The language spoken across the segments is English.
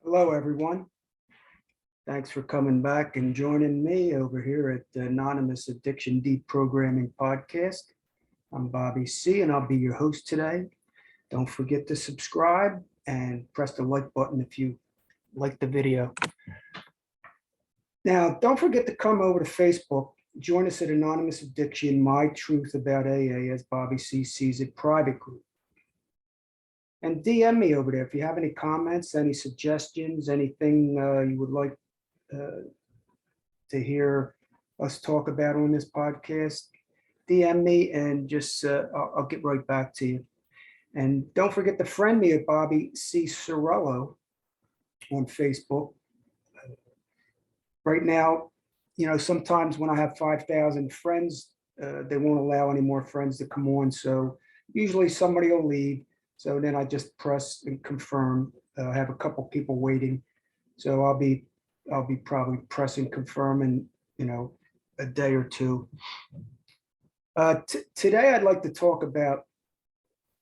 Hello, everyone. Thanks for coming back and joining me over here at the Anonymous Addiction Deprogramming Podcast. I'm Bobby C, and I'll be your host today. Don't forget to subscribe and press the like button if you like the video. Now, don't forget to come over to Facebook. Join us at Anonymous Addiction, My Truth About AA, as Bobby C sees it, private group. And DM me over there if you have any comments, any suggestions, anything you would like to hear us talk about on this podcast. DM me and just I'll get right back to you. And don't forget to friend me at Bobby C. Cirillo on Facebook. Right now, sometimes when I have 5,000 friends, they won't allow any more friends to come on. So usually somebody will leave. So then I just press and confirm. I have a couple people waiting. So I'll be probably pressing confirm in, a day or two. Today I'd like to talk about,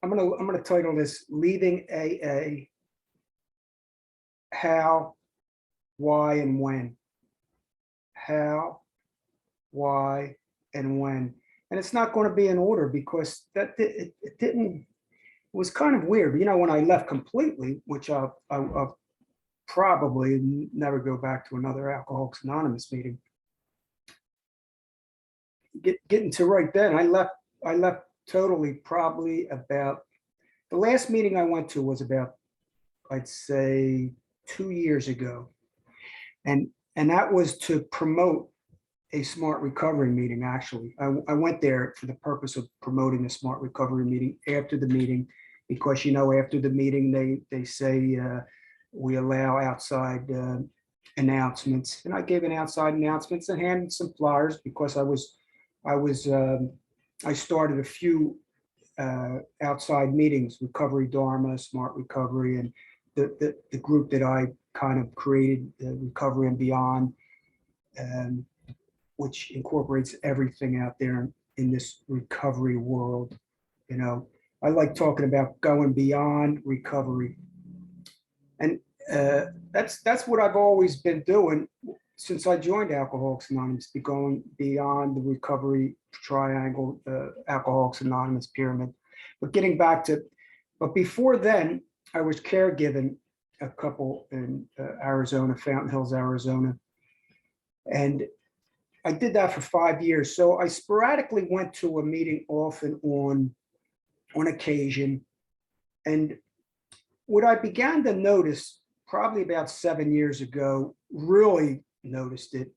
I'm gonna title this Leaving AA, How, Why, and When. How, why, and when. And it's not going to be in order because it didn't. It was kind of weird, when I left completely, which I'll probably never go back to another Alcoholics Anonymous meeting. Getting to right then, I left totally probably about, the last meeting I went to was about, I'd say 2 years ago. And that was to promote a smart recovery meeting, actually. I went there for the purpose of promoting a smart recovery meeting after the meeting, because, after the meeting, they say we allow outside announcements. And I gave an outside announcements and handed some flyers because I started a few outside meetings, Recovery Dharma, Smart Recovery, and the group that I kind of created, Recovery and Beyond, which incorporates everything out there in this recovery world. I like talking about going beyond recovery. And that's what I've always been doing since I joined Alcoholics Anonymous, going beyond the recovery triangle, the Alcoholics Anonymous pyramid. But getting back to, but before then, I was caregiving a couple in Arizona, Fountain Hills, Arizona. And I did that for 5 years. So I sporadically went to a meeting often on occasion. And what I began to notice probably about 7 years ago, really noticed it,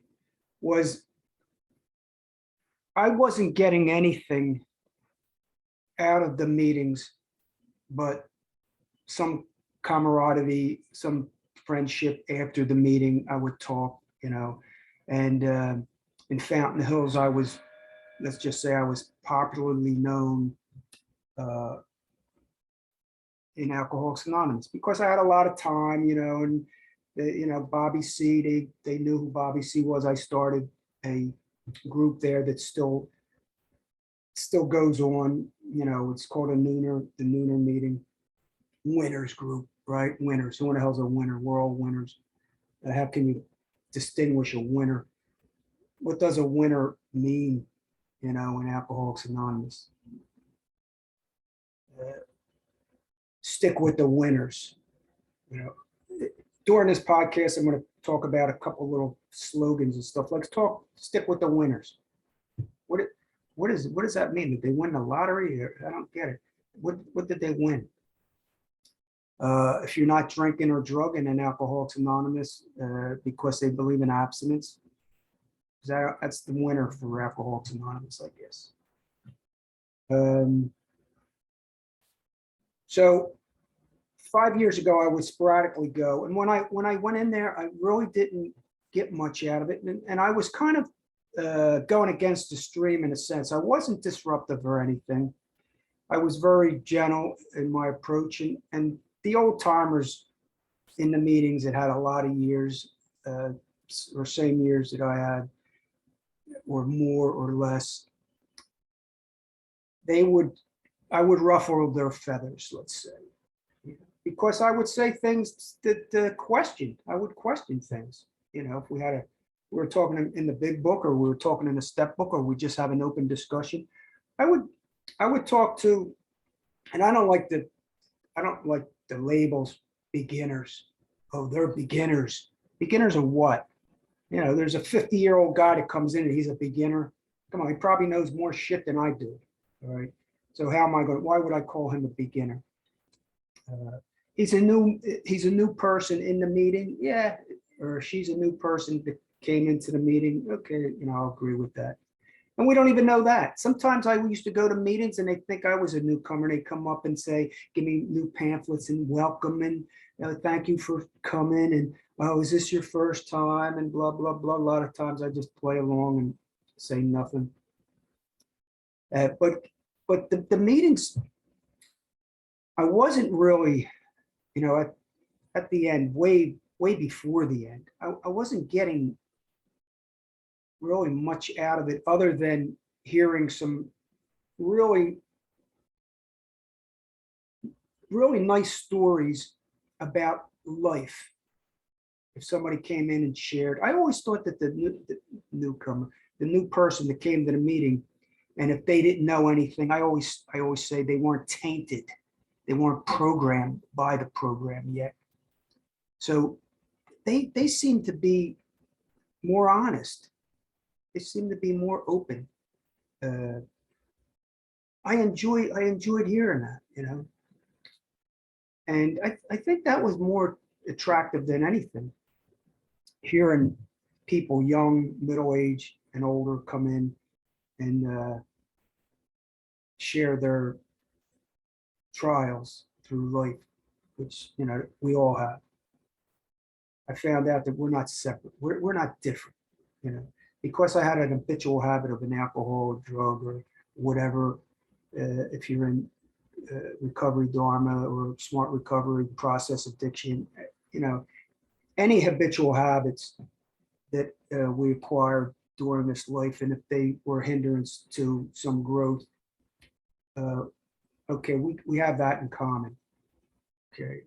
was I wasn't getting anything out of the meetings but some camaraderie, some friendship after the meeting. I would talk, and in Fountain Hills, let's just say I was popularly known in Alcoholics Anonymous because I had a lot of time, and Bobby C, they knew who Bobby C was. I started a group there that still goes on, it's called the Nooner meeting, winners group, right? Winners. Who in the hell's a winner? We're all winners. How can you distinguish a winner? What does a winner mean, in Alcoholics Anonymous? Stick with the winners. During this podcast, I'm going to talk about a couple little slogans and stuff. Like stick with the winners. What does that mean? Did they win the lottery? I don't get it. What did they win? If you're not drinking or drugging in Alcoholics Anonymous because they believe in abstinence, that's the winner for Alcoholics Anonymous, I guess. So 5 years ago, I would sporadically go, and when I went in there, I really didn't get much out of it, and I was kind of going against the stream in a sense. I wasn't disruptive or anything. I was very gentle in my approach, and the old timers in the meetings that had a lot of years, or same years that I had, or more or less, I would ruffle their feathers, let's say, because I would say things that I would question things. If we were talking in the big book, or we were talking in the step book, or we just have an open discussion, I would talk to, and I don't like the labels beginners. Oh, they're beginners. Beginners of what? There's a 50-year-old guy that comes in and he's a beginner. Come on, he probably knows more shit than I do. All right. So why would I call him a beginner? He's a new person in the meeting. Yeah. Or she's a new person that came into the meeting. Okay. I'll agree with that. And we don't even know that. Sometimes I used to go to meetings and they think I was a newcomer. They come up and say, give me new pamphlets and welcome and thank you for coming. And, oh, is this your first time? And blah, blah, blah. A lot of times I just play along and say nothing. But the meetings, I wasn't really, at the end, way before the end, I wasn't getting really much out of it other than hearing some really nice stories about life. If somebody came in and shared, I always thought that the newcomer, the new person that came to the meeting, and if they didn't know anything, I always say they weren't tainted. They weren't programmed by the program yet. So they seem to be more honest. They seem to be more open. I enjoyed hearing that, and I think that was more attractive than anything. Hearing people, young, middle-aged, and older, come in and share their trials through life, which we all have. I found out that we're not separate. We're not different, because I had an habitual habit of an alcohol, or drug, or whatever. If you're in recovery dharma or smart recovery, process addiction, any habitual habits that we acquire during this life, and if they were hindrance to some growth, okay, we have that in common. Okay.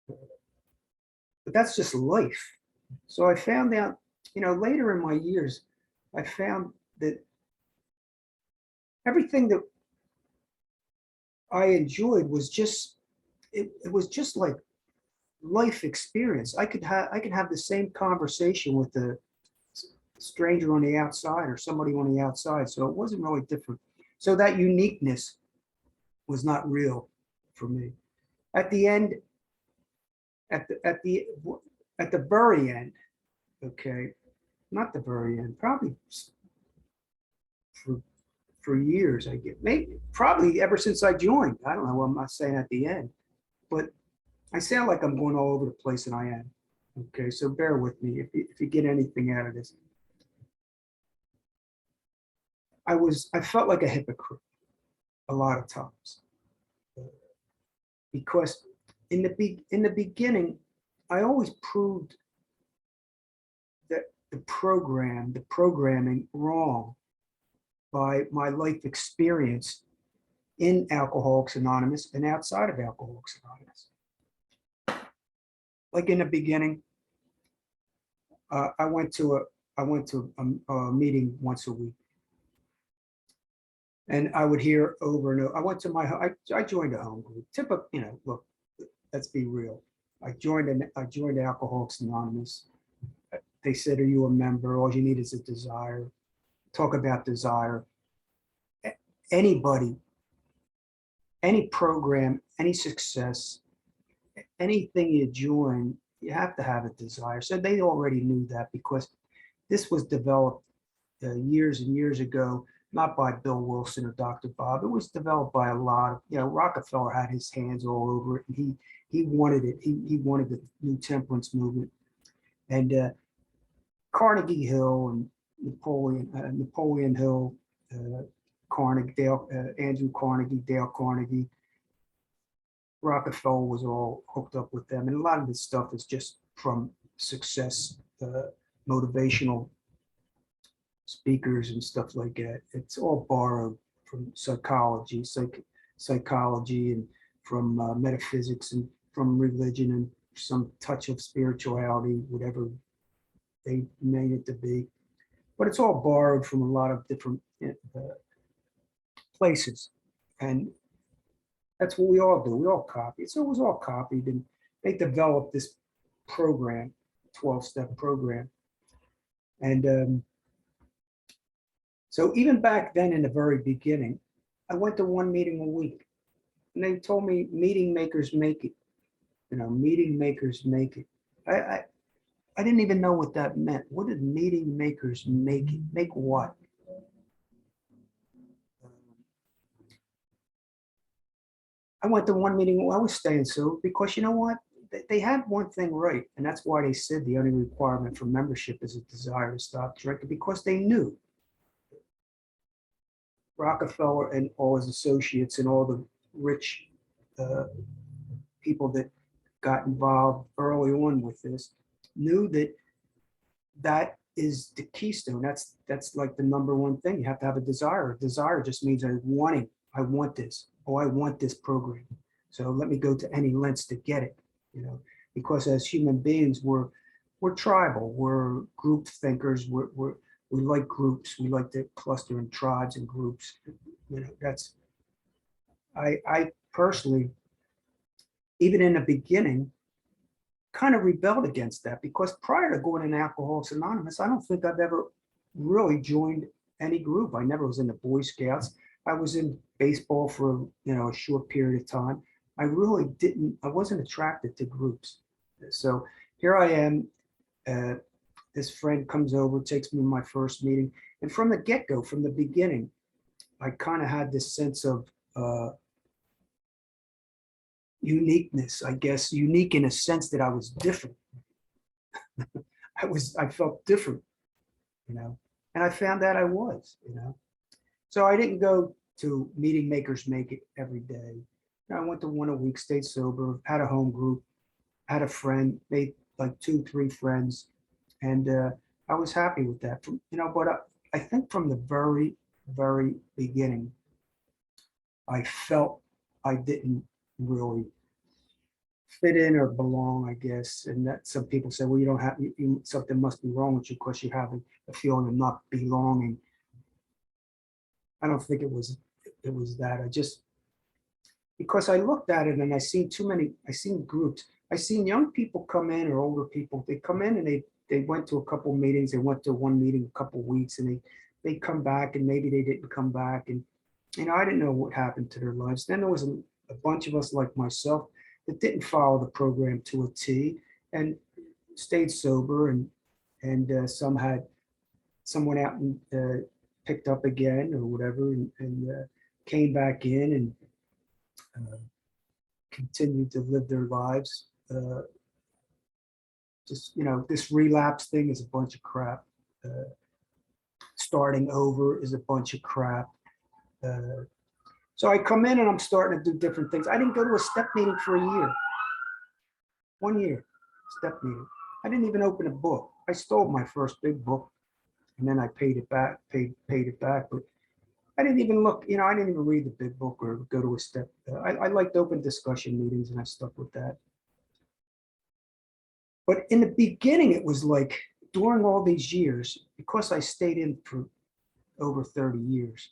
But that's just life. So I found out, later in my years, I found that everything that I enjoyed was just, it was just like life experience. I could have the same conversation with a stranger on the outside or somebody on the outside. So it wasn't really different. So that uniqueness was not real for me. At the end, at the very end, okay, not the very end, probably for years, probably ever since I joined. I don't know, I'm not saying at the end, but I sound like I'm going all over the place, and I am. Okay, so bear with me if you get anything out of this. I felt like a hypocrite a lot of times, because in the beginning, I always proved that the programming wrong by my life experience in Alcoholics Anonymous and outside of Alcoholics Anonymous. Like in the beginning, I went to a meeting once a week, and I would hear over and over. I joined a home group. Look, let's be real. I joined Alcoholics Anonymous. They said, "Are you a member? All you need is a desire." Talk about desire. Anybody, any program, any success, anything you join, you have to have a desire. So they already knew that, because this was developed years and years ago, not by Bill Wilson or Dr. Bob. It was developed by a lot of, Rockefeller had his hands all over it, and he wanted it. He wanted the New Temperance movement. And Carnegie Hill and Napoleon Hill, Andrew Carnegie, Dale Carnegie, Rockefeller was all hooked up with them. And a lot of this stuff is just from success, motivational speakers and stuff like that. It's all borrowed from psychology and from metaphysics and from religion and some touch of spirituality, whatever they made it to be. But it's all borrowed from a lot of different places. And that's what we all do. We all copy. So it was all copied. And they developed this program, 12-step program. And so even back then in the very beginning, I went to one meeting a week. And they told me meeting makers make it. Meeting makers make it. I didn't even know what that meant. What did meeting makers make it? Make what? I went to one meeting. I was staying sober because you know what? They had one thing right. And that's why they said the only requirement for membership is a desire to stop drinking, because they knew Rockefeller and all his associates and all the rich people that got involved early on with this knew that is the keystone. That's like the number one thing. You have to have a desire. A desire just means I want this. Oh, I want this program. So let me go to any lengths to get it, because as human beings, we're tribal, we're group thinkers, we like groups, we like to cluster in tribes and groups. That's, I personally, even in the beginning, kind of rebelled against that, because prior to going in Alcoholics Anonymous, I don't think I've ever really joined any group. I never was in the Boy Scouts. I was in baseball for a short period of time. I wasn't attracted to groups. So here I am. This friend comes over, takes me to my first meeting, and from the get-go, from the beginning, I kind of had this sense of uniqueness, I guess, unique in a sense that I was different. I felt different, and I found that I was, So I didn't go to meeting makers make it every day. I went to one a week, stayed sober, had a home group, had a friend, made like 2-3 friends, and I was happy with that. But I think from the very, very beginning, I felt I didn't really fit in or belong, I guess. And that some people say, well, you don't have, something must be wrong with you because you have a feeling of not belonging. I don't think it was that. Because I looked at it and I seen groups. I seen young people come in, or older people. They come in and they went to a couple meetings. They went to one meeting a couple weeks, and they come back, and maybe they didn't come back. And I didn't know what happened to their lives. Then there was a bunch of us like myself that didn't follow the program to a T and stayed sober, and someone out and picked up again or whatever, and came back in and continued to live their lives. This relapse thing is a bunch of crap. Starting over is a bunch of crap. So I come in and I'm starting to do different things. I didn't go to a step meeting for a year. 1 year, step meeting. I didn't even open a book. I stole my first big book, and then I paid it back. But I didn't even look. I didn't even read the big book or go to a step. I liked open discussion meetings, and I stuck with that. But in the beginning, it was like during all these years, because I stayed in for over 30 years.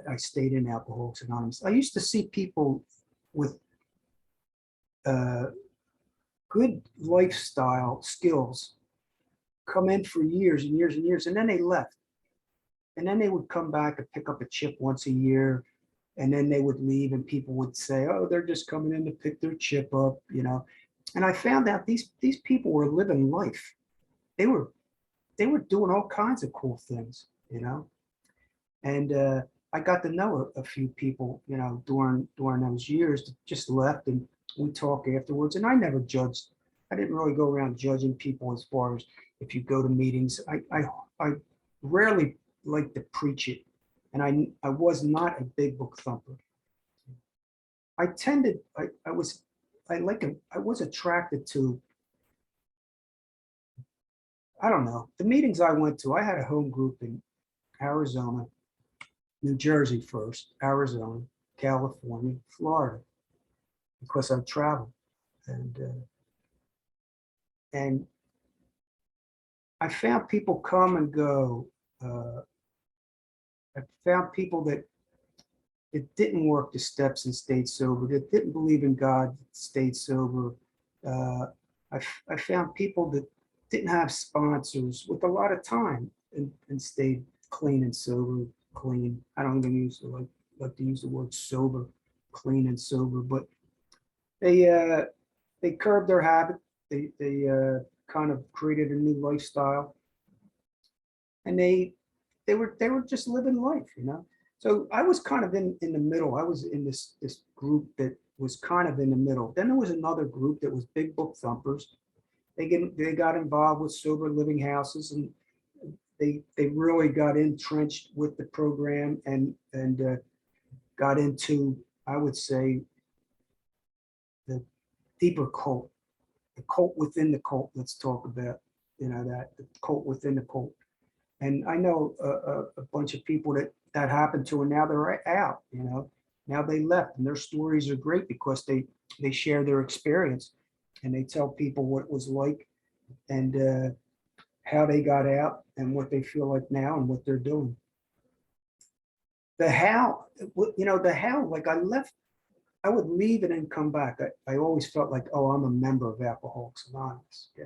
I stayed in Alcoholics Anonymous. I used to see people with good lifestyle skills come in for years and years and years, and then they left. And then they would come back and pick up a chip once a year, and then they would leave, and people would say, oh, they're just coming in to pick their chip up, And I found out these people were living life. They were doing all kinds of cool things, And I got to know a few people, during those years that just left, and we talk afterwards. And I never judged. I didn't really go around judging people as far as if you go to meetings. I rarely like to preach it, and I was not a big book thumper. I was attracted to, I don't know, the meetings I went to. I had a home group in Arizona, New Jersey first, Arizona, California, Florida. because I travel, and and I found people come and go. I found people that it didn't work the steps and stayed sober, that didn't believe in God, stayed sober. Uh, I found people that didn't have sponsors with a lot of time and stayed clean and sober, clean. I don't even like to use the word sober, clean and sober, but they curbed their habit. They kind of created a new lifestyle, and they were just living life, you know. So I was kind of in the middle. I was in this group that was kind of in the middle. Then there was another group that was big book thumpers. They got involved with sober living houses, and they really got entrenched with the program, and got into, I would say, the deeper cult, the cult within the cult. Let's talk about, you know, that the cult within the cult. And I know a bunch of people that happened to, and now they're out, you know. Now they left, and their stories are great because they share their experience, and they tell people what it was like, and how they got out, and what they feel like now, and what they're doing. The how, you know, the how, like I left, I would leave and then come back. I always felt like, oh, I'm a member of Alcoholics Anonymous. Yeah.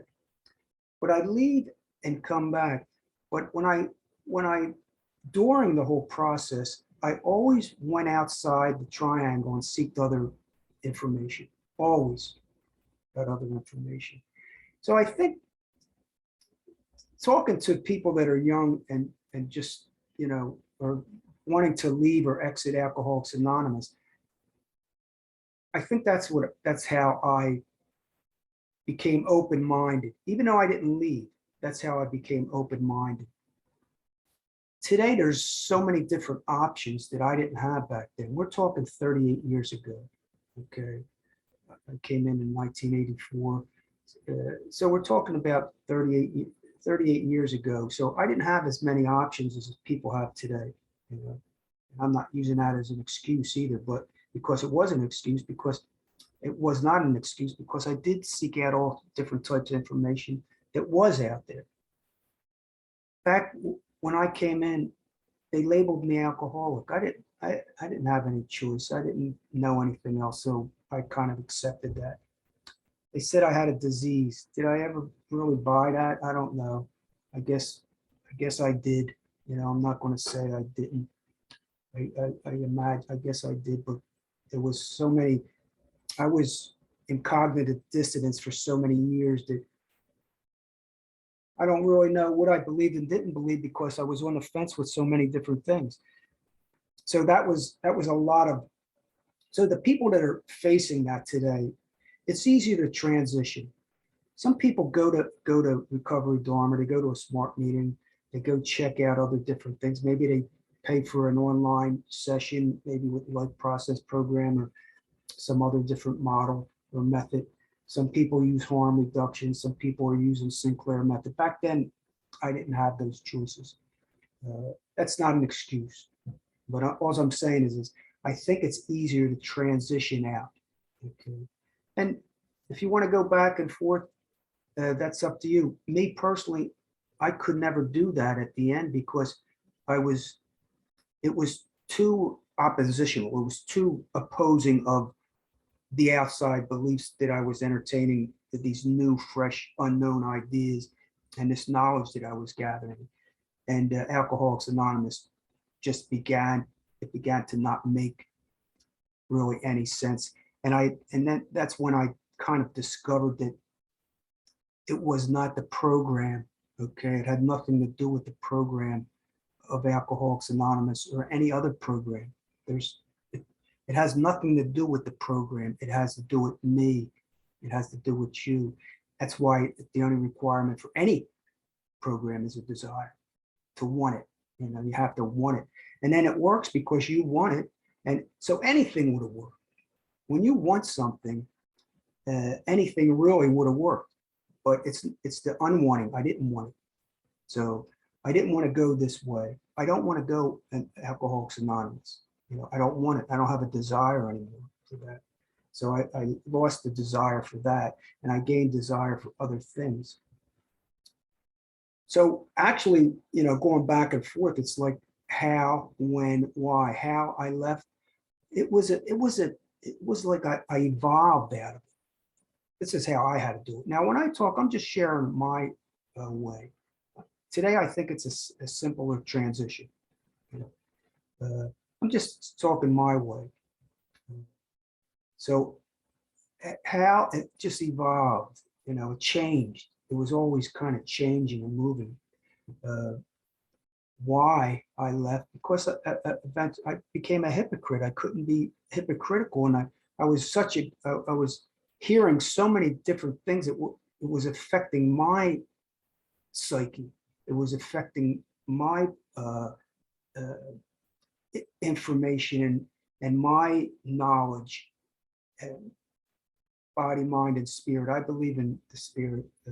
But I'd leave and come back. But when I during the whole process, I always went outside the triangle and seeked other information. Always got other information. So I think talking to people that are young and just, you know, or wanting to leave or exit Alcoholics Anonymous, I think that's how I became open-minded. Even though I didn't leave, that's how I became open-minded. Today, there's so many different options that I didn't have back then. We're talking 38 years ago. Okay. I came in 1984. So we're talking about 38 years ago. So I didn't have as many options as people have today. You know, I'm not using that as an excuse either, but because it was an excuse, because it was not an excuse, because I did seek out all different types of information that was out there. Back when I came in, they labeled me alcoholic. I didn't have any choice. I didn't know anything else, so I kind of accepted that. They said I had a disease. Did I ever really buy that? I don't know. I guess I did. You know, I'm not going to say I didn't. I imagine, I guess I did, but there was so many. I was in cognitive dissonance for so many years that I don't really know what I believed and didn't believe, because I was on the fence with so many different things. So that was a lot of, so the people that are facing that today, it's easier to transition. Some people go to Recovery Dharma, they go to a SMART meeting, they go check out other different things. Maybe they pay for an online session, maybe with like process program or some other different model or method. Some people use harm reduction. Some people are using Sinclair method. Back then, I didn't have those choices. That's not an excuse. But all I'm saying is I think it's easier to transition out. Okay. And if you want to go back and forth, that's up to you. Me personally, I could never do that at the end, because it was too oppositional. It was too opposing of the outside beliefs that I was entertaining, these new, fresh, unknown ideas, and this knowledge that I was gathering. And Alcoholics Anonymous just began to not make really any sense. And then that's when I kind of discovered that it was not the program. Okay, it had nothing to do with the program of Alcoholics Anonymous or any other program. It has nothing to do with the program. It has to do with me. It has to do with you. That's why the only requirement for any program is a desire to want it. You know, you have to want it. And then it works because you want it. And so anything would have worked. When you want something, anything really would have worked. But it's the unwanting. I didn't want it. So I didn't want to go this way. I don't want to go in Alcoholics Anonymous. You know, I don't want it. I don't have a desire anymore for that. So I lost the desire for that, and I gained desire for other things. So actually, going back and forth, it's like how, when, why. How I left, it was like I evolved out of it. This is how I had to do it. Now, when I talk, I'm just sharing my way. Today, I think it's a simpler transition. I'm just talking my way. So how it just evolved, it changed. It was always kind of changing and moving. Why I left? Because I became a hypocrite. I couldn't be hypocritical, and I was I was hearing so many different things that it was affecting my psyche. It was affecting my information and my knowledge, and body, mind, and spirit. I believe in the spirit. A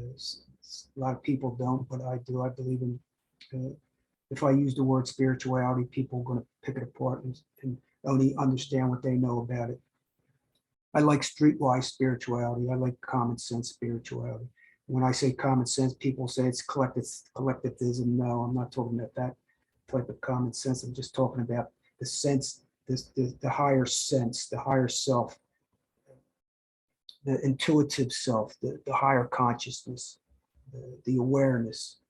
lot of people don't, but I do. I believe in. If I use the word spirituality, people are going to pick it apart and only understand what they know about it. I like streetwise spirituality. I like common sense spirituality. When I say common sense, people say it's collectivism. No, I'm not talking about that type of common sense. I'm just talking about the sense, the higher sense, the higher self, the intuitive self, the higher consciousness, the awareness,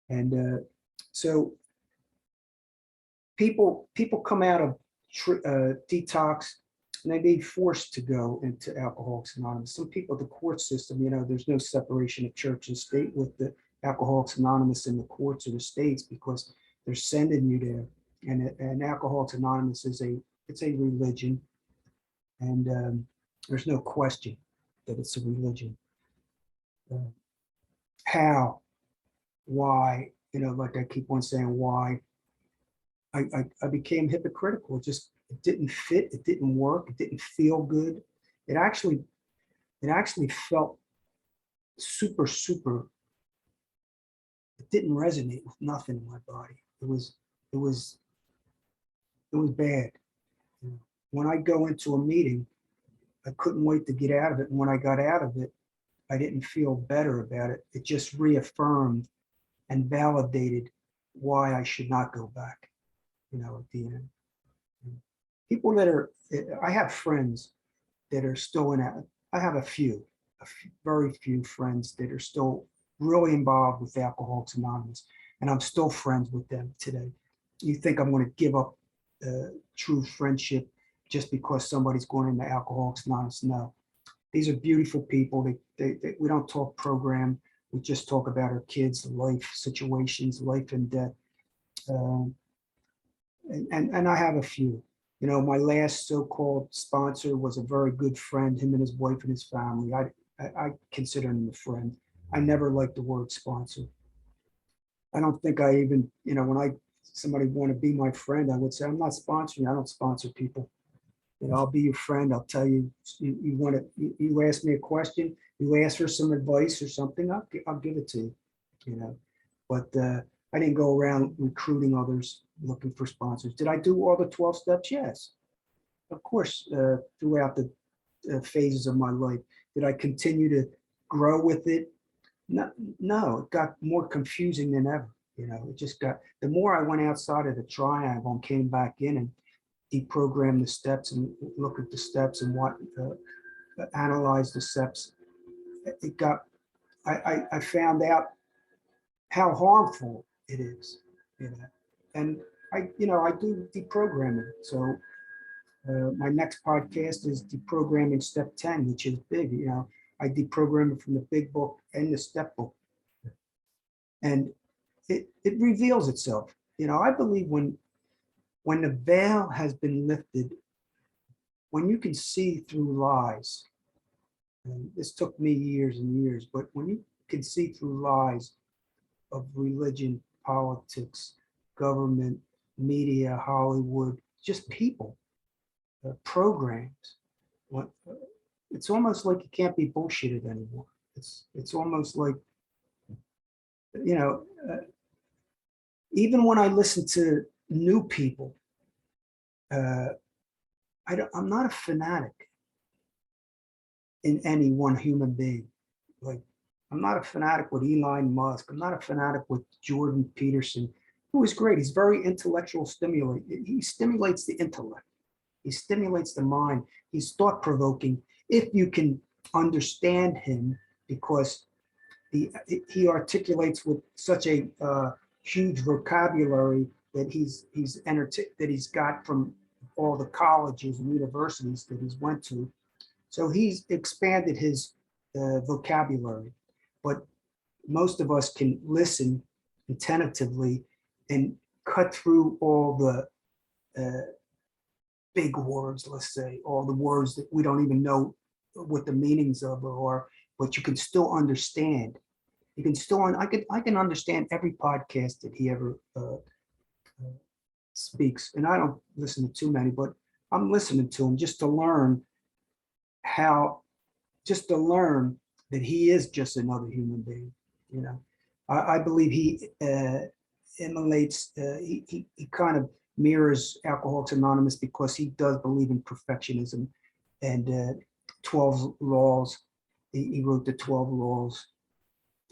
And so people come out of detox, and they be forced to go into Alcoholics Anonymous. Some people, the court system, there's no separation of church and state with the Alcoholics Anonymous in the courts or the states, because they're sending you there. And Alcoholics Anonymous it's a religion, and there's no question that it's a religion. How? Why, like I keep on saying, why I became hypocritical. It didn't fit. It didn't work. It didn't feel good. It actually felt super. It didn't resonate with nothing in my body. It was bad. When I go into a meeting, I couldn't wait to get out of it. And when I got out of it, I didn't feel better about it. It just reaffirmed and validated why I should not go back, at the end. People I have friends that are still in it. I have a few, very few friends that are still really involved with Alcoholics Anonymous, and I'm still friends with them today. You think I'm going to give up true friendship just because somebody's going into Alcoholics Anonymous? No. These are beautiful people. We don't talk program. We just talk about our kids, life situations, life and death. And I have a few. My last so-called sponsor was a very good friend, him and his wife and his family. I consider him a friend. I never liked the word sponsor. I don't think I even, when somebody want to be my friend, I would say, I'm not sponsoring. I don't sponsor people. I'll be your friend. I'll tell you, you ask me a question, you ask for some advice or something, I'll give it to you, But I didn't go around recruiting others, looking for sponsors. Did I do all the 12 steps? Yes. Of course, throughout the phases of my life. Did I continue to grow with it? No, it got more confusing than ever. It just got, the more I went outside of the triangle and came back in and deprogram the steps and look at the steps and analyze the steps, I found out how harmful it is, and I do deprogramming. So my next podcast is deprogramming step 10, which is big. I deprogram it from the big book and the step book, and it reveals itself. I believe when the veil has been lifted, when you can see through lies, and this took me years and years, but when you can see through lies of religion, politics, government, media, Hollywood, just people, programs, it's almost like you can't be bullshitted anymore. It's almost like, even when I listen to new people, I'm not a fanatic in any one human being. Like, I'm not a fanatic with Elon Musk. I'm not a fanatic with Jordan Peterson, who is great. He's very intellectual stimulate. He stimulates the intellect. He stimulates the mind. He's thought provoking if you can understand him, because he articulates with such a huge vocabulary that he's got from all the colleges and universities that he's went to. So he's expanded his vocabulary, but most of us can listen attentively and cut through all the big words, let's say, all the words that we don't even know what the meanings of are, but you can still understand. You can still, I can understand every podcast that he ever speaks, and I don't listen to too many, but I'm listening to him just to learn just to learn that he is just another human being. You know, I believe he emulates, he kind of mirrors Alcoholics Anonymous, because he does believe in perfectionism and 12 laws. He wrote the 12 laws,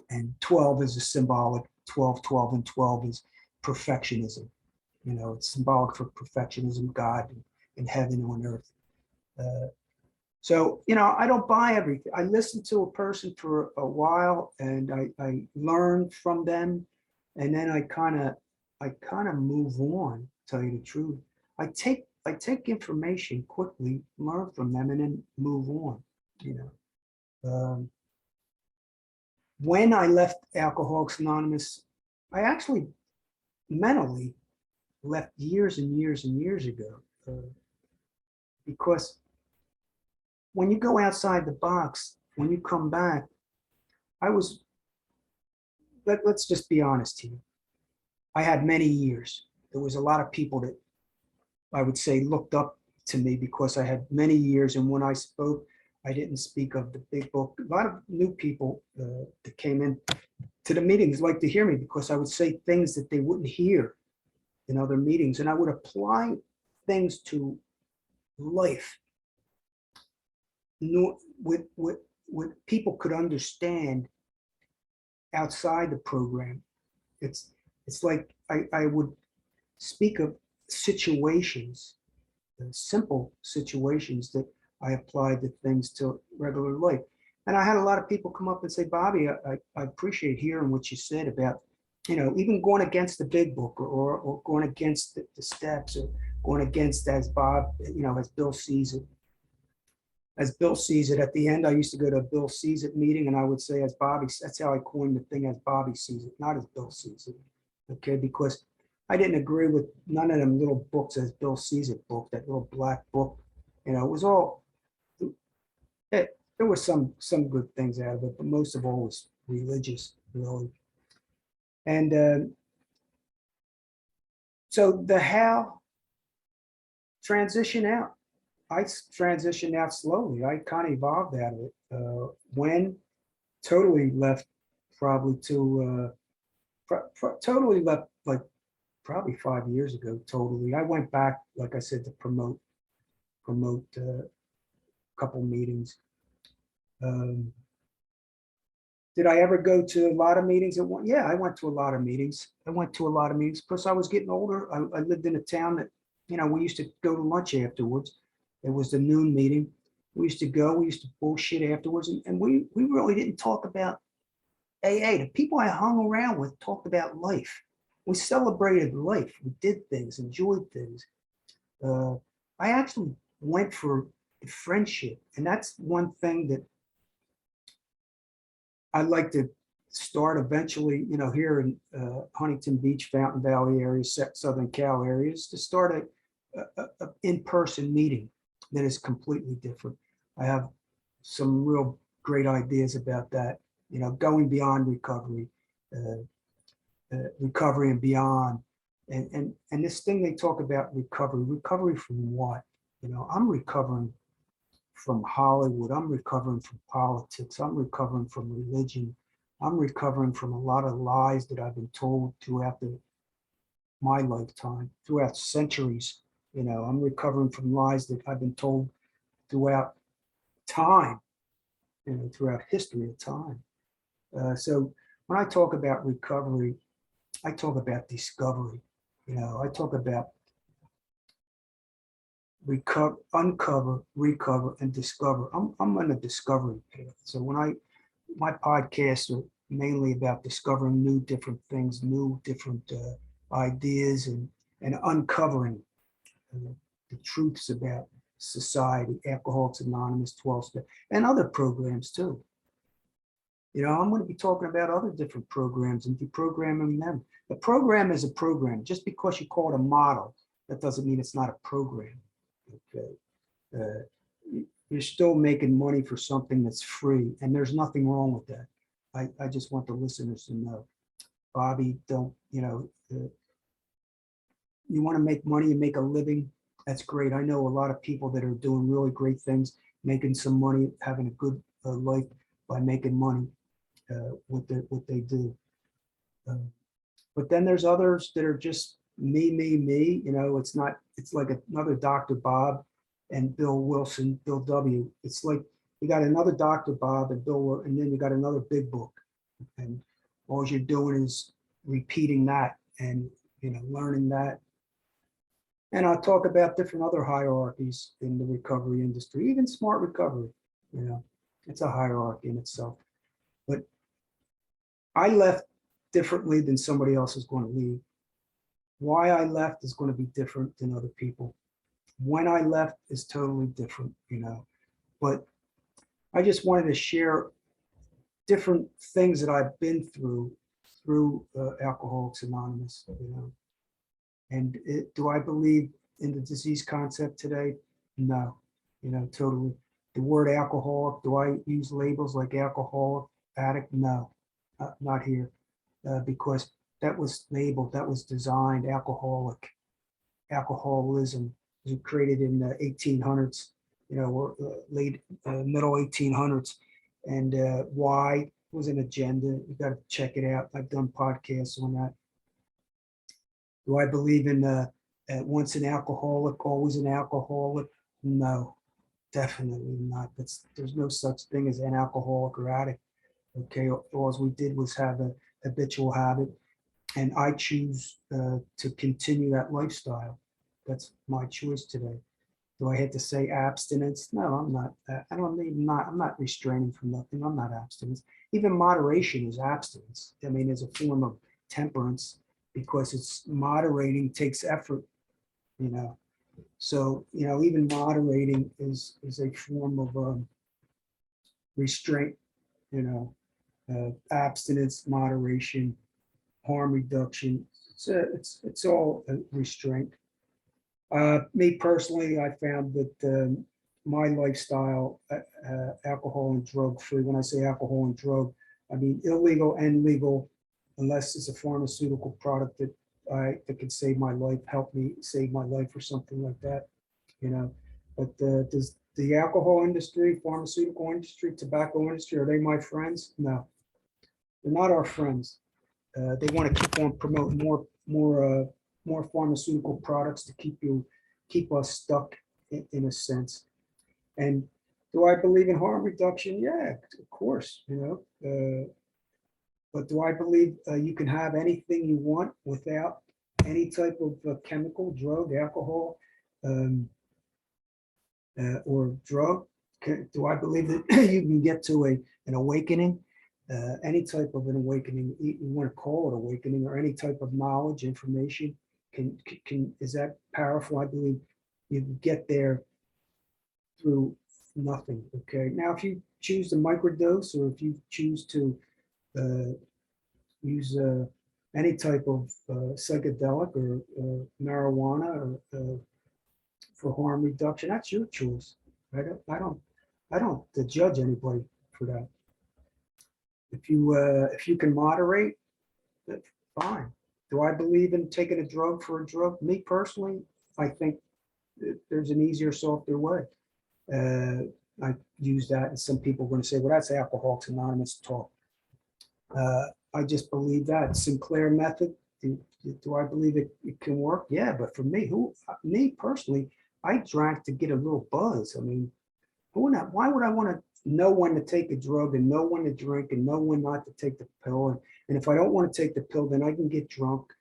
and 12 is a symbolic, 12, 12, and 12 is perfectionism. You know, it's symbolic for perfectionism, God and heaven on earth. So, you know, I don't buy everything. I listen to a person for a while and I learn from them, and then I kind of move on, tell you the truth. I take information quickly, learn from them, and then move on, you know. When I left Alcoholics Anonymous, I actually mentally left years and years and years ago, because when you go outside the box, when you come back, let's just be honest here. I had many years. There was a lot of people that I would say looked up to me because I had many years. And when I spoke, I didn't speak of the big book. A lot of new people that came in to the meetings like to hear me, because I would say things that they wouldn't hear in other meetings. And I would apply things to life what people could understand outside the program. It's like I would speak of situations, simple situations that I applied to things to regular life. And I had a lot of people come up and say, Bobby, I appreciate hearing what you said about, you know, even going against the big book, or going against the steps, or going against, as Bob, you know, as Bill sees it. As Bill sees it, at the end, I used to go to a Bill sees it meeting, and I would say, as Bobby, that's how I coined the thing, as Bobby sees it, not as Bill sees it. Okay, because I didn't agree with none of them little books as Bill sees it book, that little black book. You know, it was all, there were some good things out of it, but most of all was religious, really. And so the how, transition out. I transitioned out slowly. I kind of evolved out of it. When totally left, probably to totally left, like probably 5 years ago. Totally, I went back, like I said, to promote a couple meetings. Did I ever go to a lot of meetings at one? Yeah, I went to a lot of meetings. Because I was getting older. I lived in a town that, you know, we used to go to lunch afterwards. It was the noon meeting. We used to go, we used to bullshit afterwards. And we really didn't talk about AA. The people I hung around with talked about life. We celebrated life. We did things, enjoyed things. I actually went for friendship. And that's one thing that I'd like to start eventually, you know, here in Huntington Beach, Fountain Valley area, Southern Cal areas, to start a in-person meeting that is completely different. I have some real great ideas about that, you know, going beyond recovery, recovery and beyond. And this thing they talk about, recovery from what? You know, I'm recovering from Hollywood. I'm recovering from politics. I'm recovering from religion. I'm recovering from a lot of lies that I've been told throughout my lifetime, throughout centuries I'm recovering from lies that I've been told throughout time, throughout history of time. So when I talk about recovery, I talk about discovery. I talk about uncover, recover, and discover. I'm on a discovery path. So my podcasts are mainly about discovering new different things, new different ideas, and uncovering the truths about society, Alcoholics Anonymous, 12 Step, and other programs too. I'm going to be talking about other different programs and deprogramming them. The program is a program. Just because you call it a model, that doesn't mean it's not a program. Okay. You're still making money for something that's free, and there's nothing wrong with that. I just want the listeners to know. Bobby, you want to make money and make a living, that's great. I know a lot of people that are doing really great things, making some money, having a good life by making money, what they do. But then there's others that are just me. It's like another Dr. Bob and Bill Wilson, Bill W. It's like you got another Dr. Bob and Bill, and then you got another big book. And all you're doing is repeating that and learning that. And I'll talk about different other hierarchies in the recovery industry, even smart recovery. It's a hierarchy in itself. But I left differently than somebody else is going to leave. Why I left is going to be different than other people. When I left is totally different, But I just wanted to share different things that I've been through Alcoholics Anonymous, And do I believe in the disease concept today? No, totally. The word alcoholic, do I use labels like alcoholic, addict? No, not here, because that was labeled, that was designed, alcoholism was created in the 1800s, or late middle 1800s. And why was an agenda. You got to check it out. I've done podcasts on that. Do I believe in once an alcoholic, always an alcoholic? No, definitely not. There's no such thing as an alcoholic or addict. Okay, all we did was have a habitual habit, and I choose to continue that lifestyle. That's my choice today. Do I have to say abstinence? No, I'm not. I'm not restraining from nothing. I'm not abstinence. Even moderation is abstinence. I mean, it's a form of temperance because it's moderating takes effort, So, even moderating is a form of restraint, abstinence, moderation, harm reduction. It's all a restraint. Me personally, I found that my lifestyle, alcohol and drug free, when I say alcohol and drug, I mean illegal and legal, unless it's a pharmaceutical product that could save my life, help me save my life or something like that, But does the alcohol industry, pharmaceutical industry, tobacco industry, are they my friends? No, they're not our friends. They want to keep on promoting more pharmaceutical products to keep us stuck in a sense. And do I believe in harm reduction? Yeah, of course, but do I believe you can have anything you want without any type of chemical, drug, alcohol, or drug? Do I believe that you can get to an awakening? Any type of an awakening, you want to call it awakening, or any type of knowledge, information, is that powerful? I believe you can get there through nothing. Okay. Now, if you choose to microdose, or if you choose to use any type of psychedelic or marijuana or for harm reduction, that's your choice. I don't judge anybody for that. If you can moderate, that's fine. Do I believe in taking a drug for a drug? Me personally, I think there's an easier, softer way. I use that, and some people are going to say, well, that's Alcoholics Anonymous talk. I just believe that Sinclair method, Do I believe it can work? Yeah, but for me personally, I drank to get a little buzz. I mean, why would I want to know when to take a drug and know when to drink and know when not to take the pill? And if I don't want to take the pill, then I can get drunk.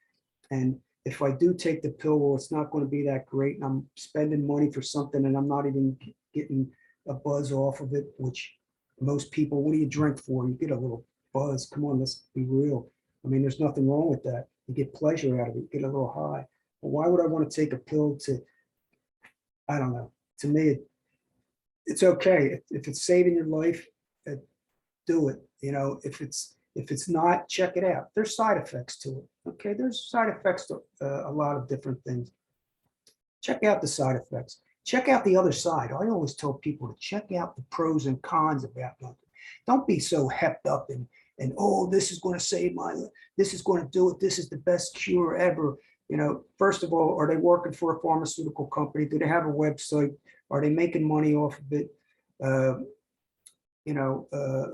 And if I do take the pill, well, it's not going to be that great. And I'm spending money for something and I'm not even getting a buzz off of it, which most people, what do you drink for? You get a little buzz. Come on, let's be real. I mean, there's nothing wrong with that. You get pleasure out of it, you get a little high. But why would I want to take a pill I don't know. To me, it's okay. If it's saving your life, do it. If it's not, check it out. There's side effects to it. Okay, there's side effects to a lot of different things. Check out the side effects. Check out the other side. I always tell people to check out the pros and cons about something. Don't be so hepped up and oh, this is going to save my life. This is going to do it. This is the best cure ever. First of all, are they working for a pharmaceutical company? Do they have a website? Are they making money off of it?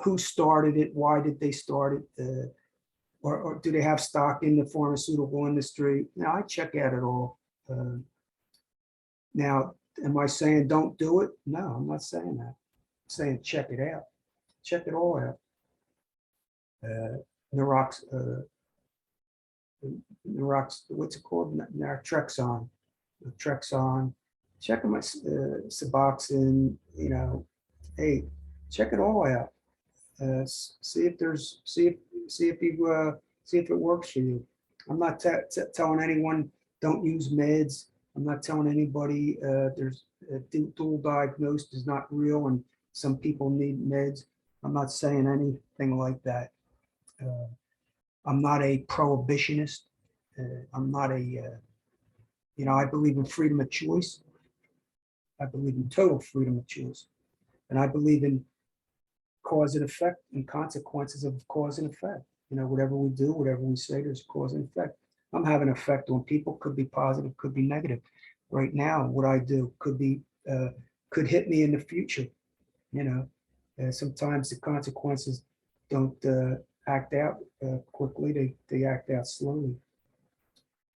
Who started it? Why did they start it? Or do they have stock in the pharmaceutical industry? I check out it all. Now, am I saying don't do it? No, I'm not saying that. I'm saying check it out. Check it all out. What's it called? Trexon. Check them out, Suboxone, hey, check it all out. See if it works for you. I'm not telling anyone don't use meds. I'm not telling anybody there's dual diagnosed is not real and some people need meds. I'm not saying anything like that. I'm not a prohibitionist. I'm not I believe in freedom of choice. I believe in total freedom of choice. And I believe in cause and effect and consequences of cause and effect. Whatever we do, whatever we say, there's cause and effect. I'm having an effect on people, could be positive, could be negative. Right now, what I do could hit me in the future. Sometimes the consequences don't act out quickly, they act out slowly.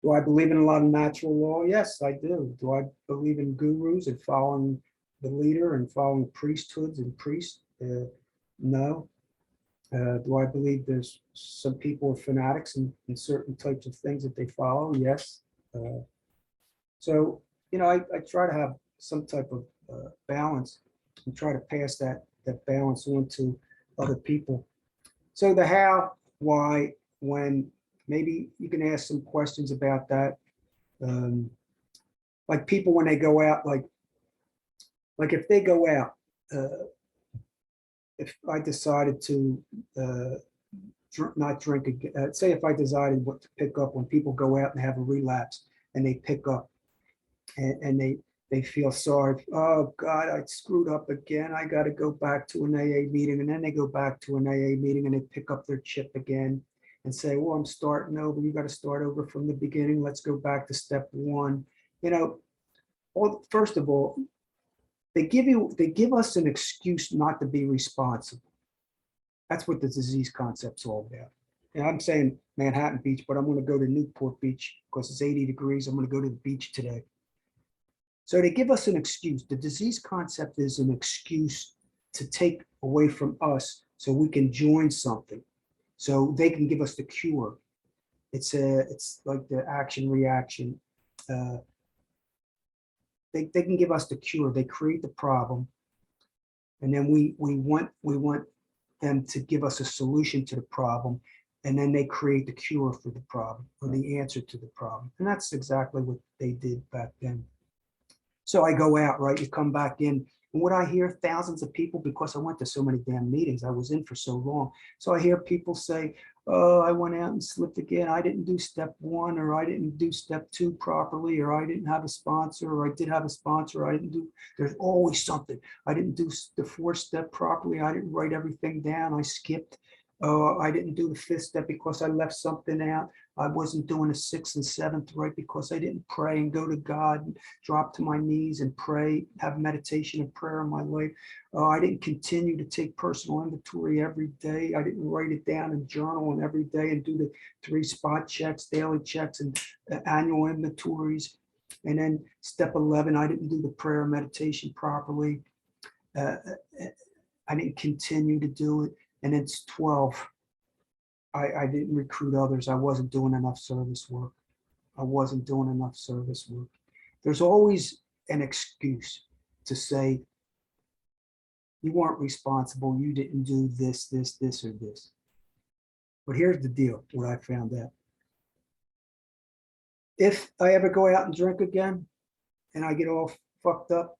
Do I believe in a lot of natural law? Yes, I do. Do I believe in gurus and following the leader and following priesthoods and priests? No. Do I believe there's some people are fanatics in certain types of things that they follow? Yes. So, I try to have some type of balance and try to pass that balance on to other people. So the how, why, when, maybe you can ask some questions about that. Like people when they go out, like if they go out, if I decided to not drink again, say if I decided what to pick up when people go out and have a relapse and they pick up and they feel sorry. Oh God, I screwed up again. I got to go back to an AA meeting. And then they go back to an AA meeting and they pick up their chip again and say, well, I'm starting over. You got to start over from the beginning. Let's go back to step one. First of all, they give us an excuse not to be responsible. That's what the disease concept's all about. And I'm saying Manhattan Beach, but I'm going to go to Newport Beach because it's 80 degrees. I'm going to go to the beach today. So they give us an excuse. The disease concept is an excuse to take away from us so we can join something. So they can give us the cure. It's like the action reaction. They can give us the cure. They create the problem, and then we want them to give us a solution to the problem, and then they create the cure for the problem or the answer to the problem. And that's exactly what they did back then. So I go out, right? You come back in. And what I hear, thousands of people, because I went to so many damn meetings, I was in for so long. So I hear people say, oh, I went out and slipped again. I didn't do step one, or I didn't do step two properly, or I didn't have a sponsor, or I did have a sponsor. I didn't do, there's always something. I didn't do the 4-step properly. I didn't write everything down. I skipped. Oh, I didn't do the fifth step because I left something out. I wasn't doing the sixth and seventh right because I didn't pray and go to God and drop to my knees and pray, have meditation and prayer in my life. Oh, I didn't continue to take personal inventory every day. I didn't write it down and journal and every day and do the 3 spot checks, daily checks, and annual inventories. And then step 11, I didn't do the prayer and meditation properly. I didn't continue to do it. And it's 12. I didn't recruit others. I wasn't doing enough service work. I wasn't doing enough service work. There's always an excuse to say, you weren't responsible. You didn't do this, this, this, or this. But here's the deal, what I found out. If I ever go out and drink again and I get all fucked up,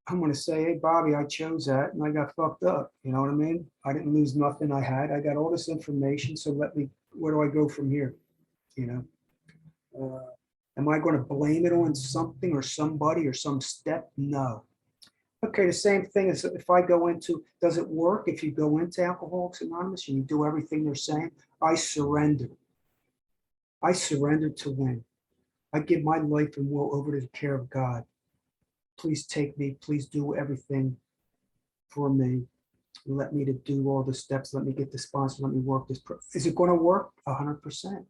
I'm going to say, hey, Bobby, I chose that and I got fucked up. You know what I mean? I didn't lose nothing I had. I got all this information. So where do I go from here? You know, am I going to blame it on something or somebody or some step? No. Okay, the same thing as if I go into, does it work if you go into Alcoholics Anonymous and you do everything they're saying? I surrender. I surrender to win. I give my life and will over to the care of God. Please take me. Please do everything for me. Let me to do all the steps. Let me get the sponsor. Let me work this. Is it going to work? 100%.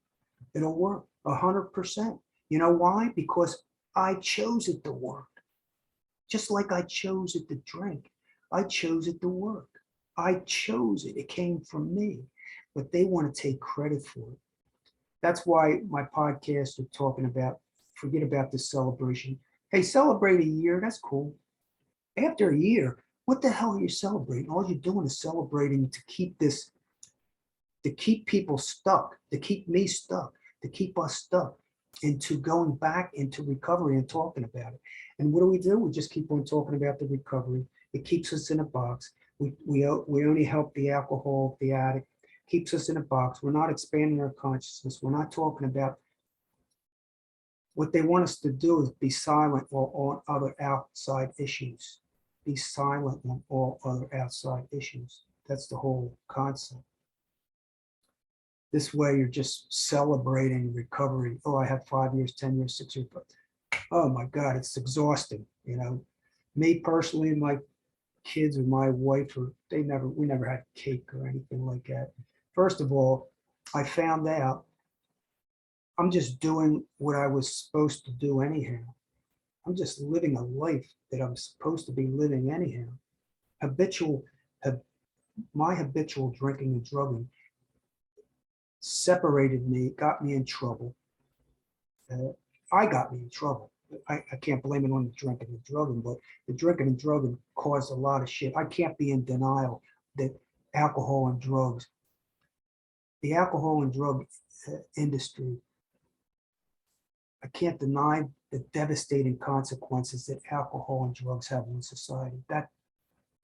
It'll work 100%. You know why? Because I chose it to work. Just like I chose it to drink. I chose it to work. I chose it. It came from me. But they want to take credit for it. That's why my podcast are talking about, forget about this celebration. Hey, celebrate a year. That's cool. After a year, what the hell are you celebrating? All you're doing is celebrating to keep people stuck, to keep me stuck, to keep us stuck into going back into recovery and talking about it. And what do? We just keep on talking about the recovery. It keeps us in a box. We only help the alcohol, the addict, keeps us in a box. We're not expanding our consciousness. We're not talking about what they want us to do is be silent on other outside issues. Be silent on all other outside issues. That's the whole concept. This way you're just celebrating recovery. Oh, I have 5 years, 10 years, 6 years. But oh my God, it's exhausting. You know, me personally, my kids or my wife, we never had cake or anything like that. First of all, I found out I'm just doing what I was supposed to do anyhow. I'm just living a life that I'm supposed to be living anyhow. My habitual drinking and drugging separated me, got me in trouble. I got me in trouble. I can't blame it on the drinking and drugging, but the drinking and drugging caused a lot of shit. I can't be in denial that alcohol and drugs, the alcohol and drug industry, I can't deny the devastating consequences that alcohol and drugs have on society. That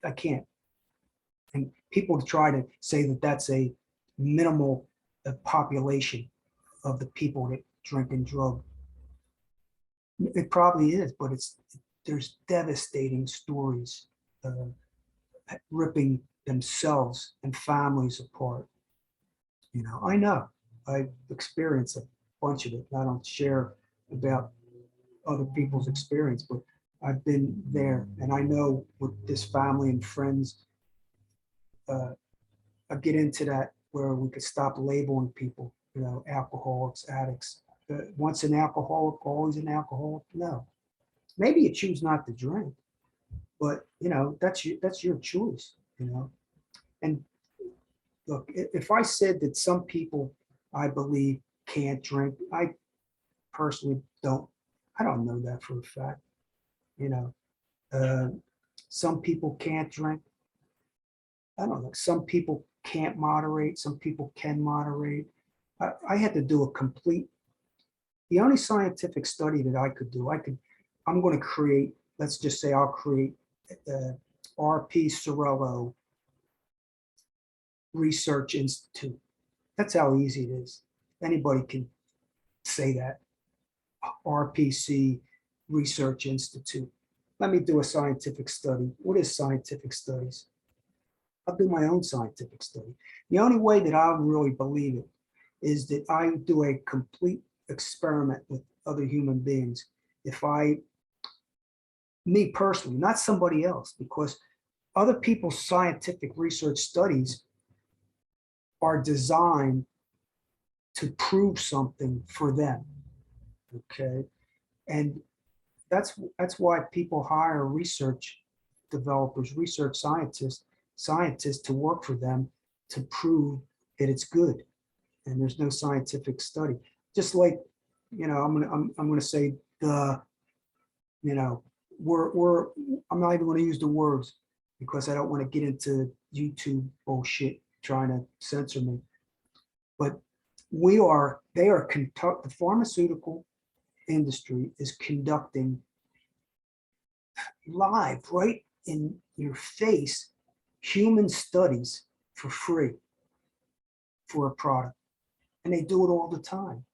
I can't. And people try to say that that's a minimal population of the people that drink and drug. It probably is, but there's devastating stories ripping themselves and families apart. You know, I've experienced a bunch of it. I don't share about other people's experience, but I've been there and I know with this family and friends, I get into that where we could stop labeling people, you know, alcoholics, addicts. Once an alcoholic, always an alcoholic. No, maybe you choose not to drink, but you know, that's your choice, you know. And look, if I said that some people I believe can't drink, I personally I don't know that for a fact, you know. Some people can't drink. I don't know. Some people can't moderate. Some people can moderate. I had to do the only scientific study that I could do, I'm going to create, let's just say I'll create RP Sorello Research Institute. That's how easy it is. Anybody can say that. RPC Research Institute. Let me do a scientific study. What is scientific studies? I'll do my own scientific study. The only way that I really believe it is that I do a complete experiment with other human beings. If me personally, not somebody else, because other people's scientific research studies are designed to prove something for them. Okay. And that's why people hire research developers, research scientists to work for them to prove that it's good. And there's no scientific study. Just like, I'm gonna say the, I'm not even gonna use the words because I don't want to get into YouTube bullshit trying to censor me. But the pharmaceutical industry is conducting live, right in your face, human studies for free for a product. And they do it all the time.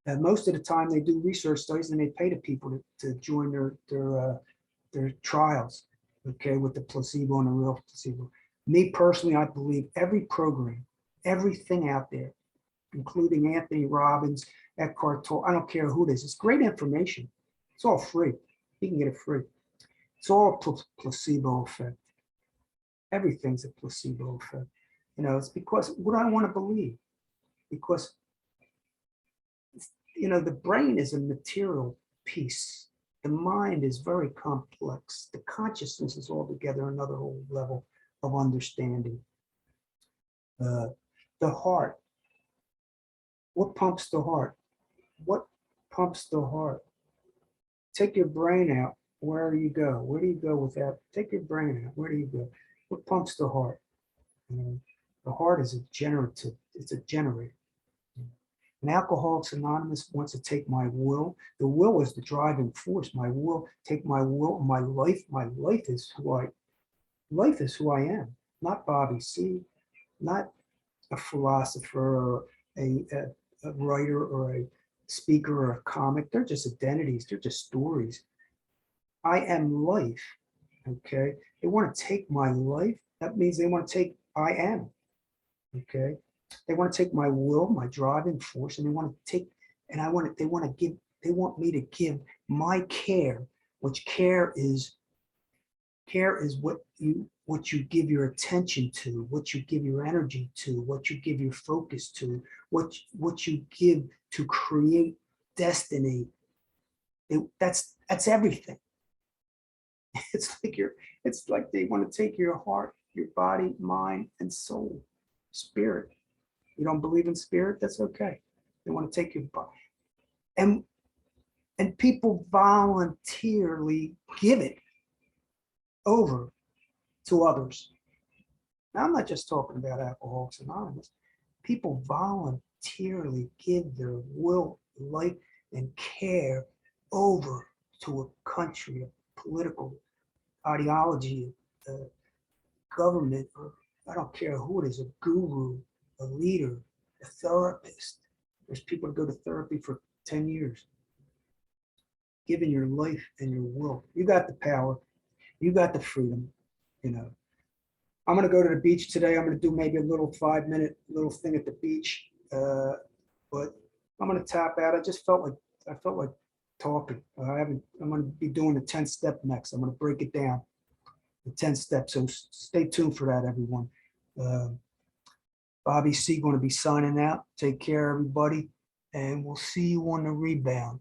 Most of the time they do research studies and they pay the people to join their trials, okay, with the placebo and the real placebo. Me personally, I believe every program, everything out there, including Anthony Robbins, Eckhart Tolle, I don't care who it is, it's great information. It's all free. You can get it free. It's all a placebo effect. Everything's a placebo effect. It's because what I want to believe. Because, the brain is a material piece. The mind is very complex. The consciousness is altogether another whole level of understanding. The heart. What pumps the heart? What pumps the heart? Take your brain out. Where do you go? Where do you go with that? Take your brain out. Where do you go? What pumps the heart? The heart is it's a generator. And Alcoholics Anonymous wants to take my will. The will is the driving force. My will, take my will, my life. My life is who I am. Not Bobby C, not a philosopher or a writer or a speaker or a comic. They're just identities. They're just stories. I am life. Okay. They want to take my life. That means they want to take I am. Okay. They want to take my will, my driving force, and they want me to give my care, which care is what you give your attention to, what you give your energy to, what you give your focus to, what you give to create destiny. That's everything. It's like they want to take your heart, your body, mind, and soul, spirit. You don't believe in spirit? That's okay. They want to take your body. And people voluntarily give it over to others. Now, I'm not just talking about Alcoholics Anonymous. People voluntarily give their will, life, and care over to a country, a political ideology, a government, or I don't care who it is, a guru, a leader, a therapist. There's people that go to therapy for 10 years. Giving your life and your will. You got the power. You got the freedom. I'm going to go to the beach today. I'm going to do maybe a little 5-minute little thing at the beach. But I'm going to tap out. I felt like talking. I'm going to be doing the 10th step next. I'm going to break it down. The 10 steps. So stay tuned for that, everyone. Bobby C going to be signing out. Take care, everybody. And we'll see you on the rebound.